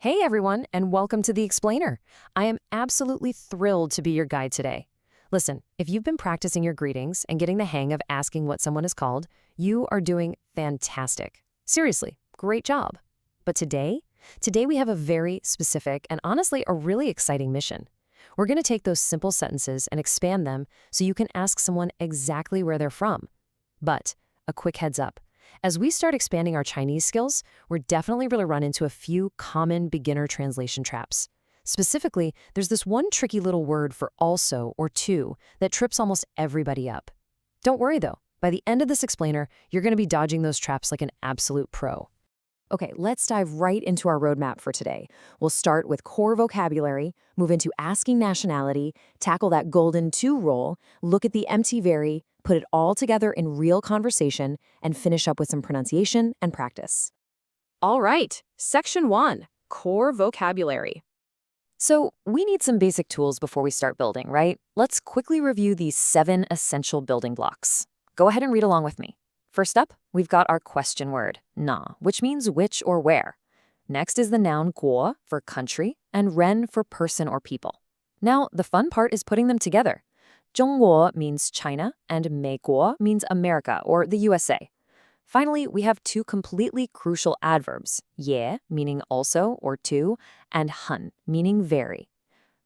Hey everyone, and welcome to The Explainer. I am absolutely thrilled to be your guide today. Listen, if you've been practicing your greetings and getting the hang of asking what someone is called, you are doing fantastic. Seriously, great job. But today we have a very specific and honestly a really exciting mission. We're going to take those simple sentences and expand them so you can ask someone exactly where they're from. But a quick heads up. As we start expanding our Chinese skills, we're definitely going to run into a few common beginner translation traps. Specifically, there's this one tricky little word for also or to that trips almost everybody up. Don't worry though, by the end of this explainer, you're going to be dodging those traps like an absolute pro. Okay, let's dive right into our roadmap for today. We'll start with core vocabulary, move into asking nationality, tackle that golden to rule, look at the empty very, put it all together in real conversation, and finish up with some pronunciation and practice. All right, Section 1, Core Vocabulary. So we need some basic tools before we start building, right? Let's quickly review these 7 essential building blocks. Go ahead and read along with me. First up, we've got our question word, na, which means which or where. Next is the noun guo for country and ren for person or people. Now, the fun part is putting them together. 中国 means China and 美国 means America or the USA. Finally, we have 2 completely crucial adverbs, ye, meaning also or to, and han, meaning very.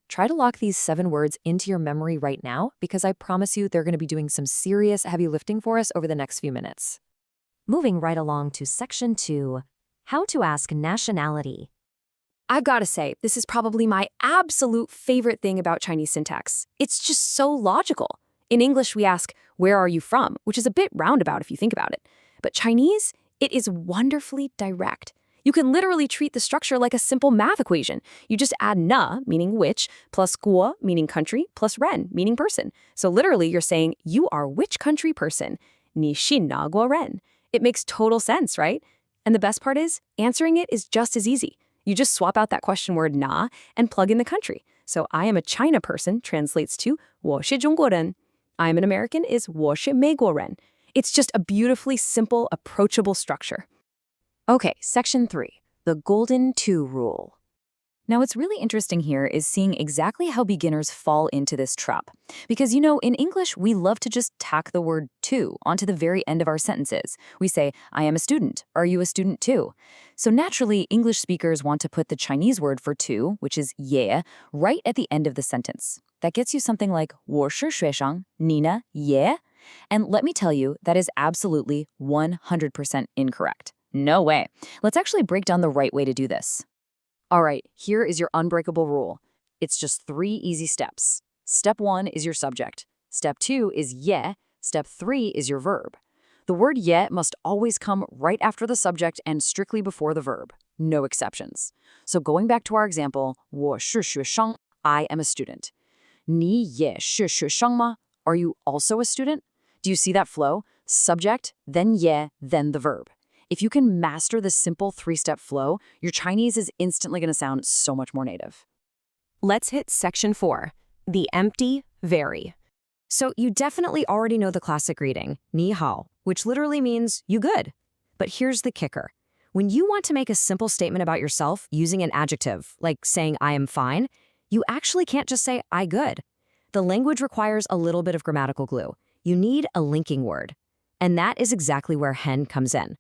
Try to lock these 7 words into your memory right now because I promise you they're going to be doing some serious heavy lifting for us over the next few minutes. Moving right along to Section 2, How to Ask Nationality. I've got to say, this is probably my absolute favorite thing about Chinese syntax. It's just so logical. In English, we ask, where are you from? Which is a bit roundabout if you think about it. But Chinese, it is wonderfully direct. You can literally treat the structure like a simple math equation. You just add na, meaning which, plus guo, meaning country, plus ren, meaning person. So literally, you're saying, you are which country person? 你是哪国人? It makes total sense, right? And the best part is, answering it is just as easy. You just swap out that question word na and plug in the country. So I am a China person translates to 我是中国人. I am an American is 我是美国人. It's just a beautifully simple, approachable structure. Okay, Section 3, the golden to rule. Now, what's really interesting here is seeing exactly how beginners fall into this trap. Because, in English, we love to just tack the word to onto the very end of our sentences. We say, I am a student. Are you a student too? So naturally, English speakers want to put the Chinese word for to, which is ye, right at the end of the sentence. That gets you something like 我是学生, Nina, ye? And let me tell you, that is absolutely 100% incorrect. No way. Let's actually break down the right way to do this. All right, here is your unbreakable rule. It's just 3 easy steps. Step 1 is your subject. Step 2 is ye. Step 3 is your verb. The word ye must always come right after the subject and strictly before the verb. No exceptions. So going back to our example, 我是学生, I am a student. 你也是学生吗? Are you also a student? Do you see that flow? Subject, then ye, then the verb. If you can master this simple 3-step flow, your Chinese is instantly going to sound so much more native. Let's hit Section 4, the empty very. So you definitely already know the classic greeting, 你好, which literally means you good. But here's the kicker. When you want to make a simple statement about yourself using an adjective, like saying I am fine, you actually can't just say I good. The language requires a little bit of grammatical glue. You need a linking word. And that is exactly where hen comes in.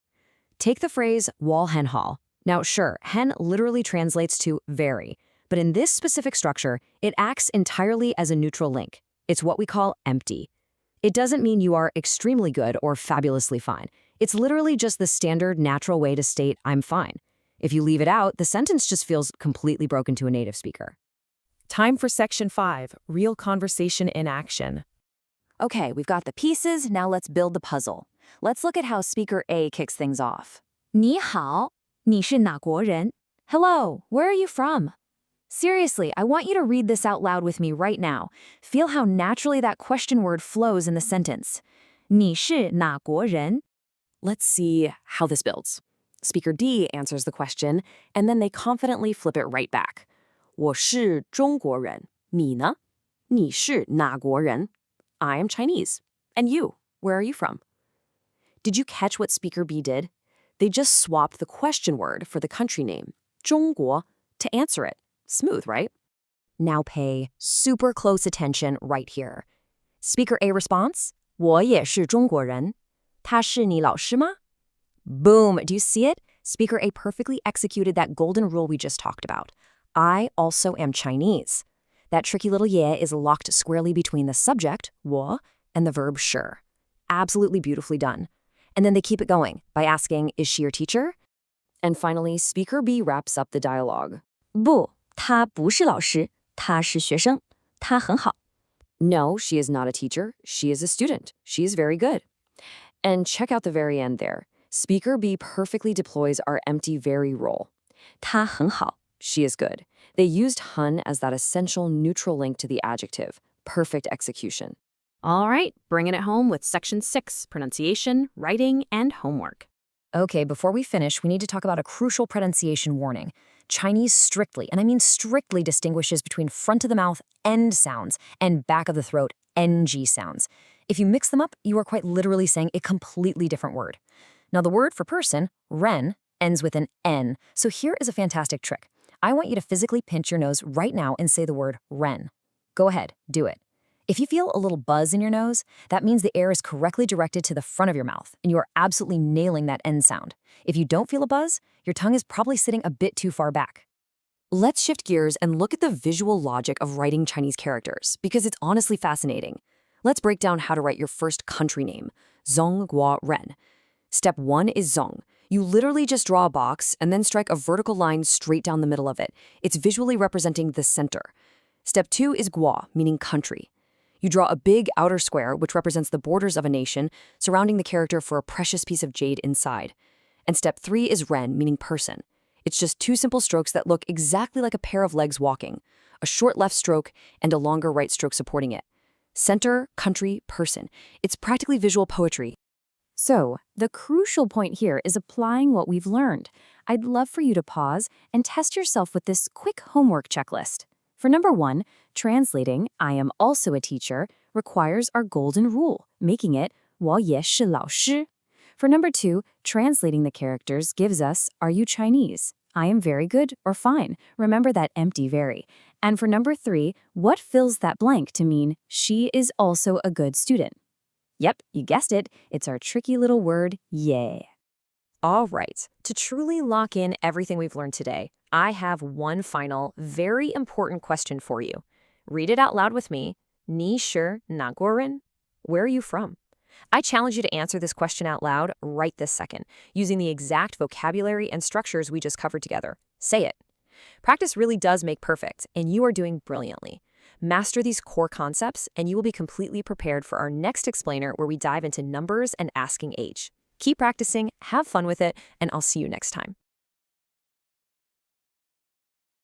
Take the phrase 我很好. Now, sure, hen literally translates to very, but in this specific structure, it acts entirely as a neutral link. It's what we call empty. It doesn't mean you are extremely good or fabulously fine. It's literally just the standard natural way to state I'm fine. If you leave it out, the sentence just feels completely broken to a native speaker. Time for Section 5, real conversation in action. Okay, we've got the pieces, now let's build the puzzle. Let's look at how speaker A kicks things off. 你好, 你是哪国人? Hello, where are you from? Seriously, I want you to read this out loud with me right now. Feel how naturally that question word flows in the sentence. 你是哪国人? Let's see how this builds. Speaker D answers the question, and then they confidently flip it right back. 我是中国人. 你呢? 你是哪国人? I am Chinese. And you, where are you from? Did you catch what Speaker B did? They just swapped the question word for the country name, 中国, to answer it. Smooth, right? Now pay super close attention right here. Speaker A response, 我也是中国人. 他是你老师吗? Boom, do you see it? Speaker A perfectly executed that golden rule we just talked about. I also am Chinese. That tricky little ye is locked squarely between the subject, 我, and the verb 是. Absolutely beautifully done. And then they keep it going by asking, is she your teacher? And finally, Speaker B wraps up the dialogue. 不，他不是老师，他是学生，他很好。No, she is not a teacher. She is a student. She is very good. And check out the very end there. Speaker B perfectly deploys our empty very role. 他很好。 She is good. They used hun as that essential neutral link to the adjective. Perfect execution. All right, bringing it home with Section 6, pronunciation, writing, and homework. Okay, before we finish, we need to talk about a crucial pronunciation warning. Chinese strictly, and I mean strictly, distinguishes between front of the mouth end sounds and back of the throat ng sounds. If you mix them up, you are quite literally saying a completely different word. Now, the word for person, ren, ends with an n, so here is a fantastic trick. I want you to physically pinch your nose right now and say the word ren. Go ahead, do it. If you feel a little buzz in your nose, that means the air is correctly directed to the front of your mouth, and you are absolutely nailing that N sound. If you don't feel a buzz, your tongue is probably sitting a bit too far back. Let's shift gears and look at the visual logic of writing Chinese characters, because it's honestly fascinating. Let's break down how to write your first country name, Zong Guo Ren. Step 1 is Zong. You literally just draw a box and then strike a vertical line straight down the middle of it. It's visually representing the center. Step 2 is Guo, meaning country. You draw a big outer square, which represents the borders of a nation, surrounding the character for a precious piece of jade inside. And step 3 is ren, meaning person. It's just two simple strokes that look exactly like a pair of legs walking, a short left stroke and a longer right stroke supporting it. Center, country, person. It's practically visual poetry. So, the crucial point here is applying what we've learned. I'd love for you to pause and test yourself with this quick homework checklist. For number 1, translating I am also a teacher requires our golden rule, making it 我也是老师. For number 2, translating the characters gives us are you Chinese? I am very good or fine. Remember that empty very. And for number 3, what fills that blank to mean she is also a good student? Yep, you guessed it. It's our tricky little word, ye. All right, to truly lock in everything we've learned today, I have one final, very important question for you. Read it out loud with me. 你是哪国人? Where are you from? I challenge you to answer this question out loud right this second, using the exact vocabulary and structures we just covered together. Say it. Practice really does make perfect, and you are doing brilliantly. Master these core concepts, and you will be completely prepared for our next explainer where we dive into numbers and asking age. Keep practicing, have fun with it, and I'll see you next time.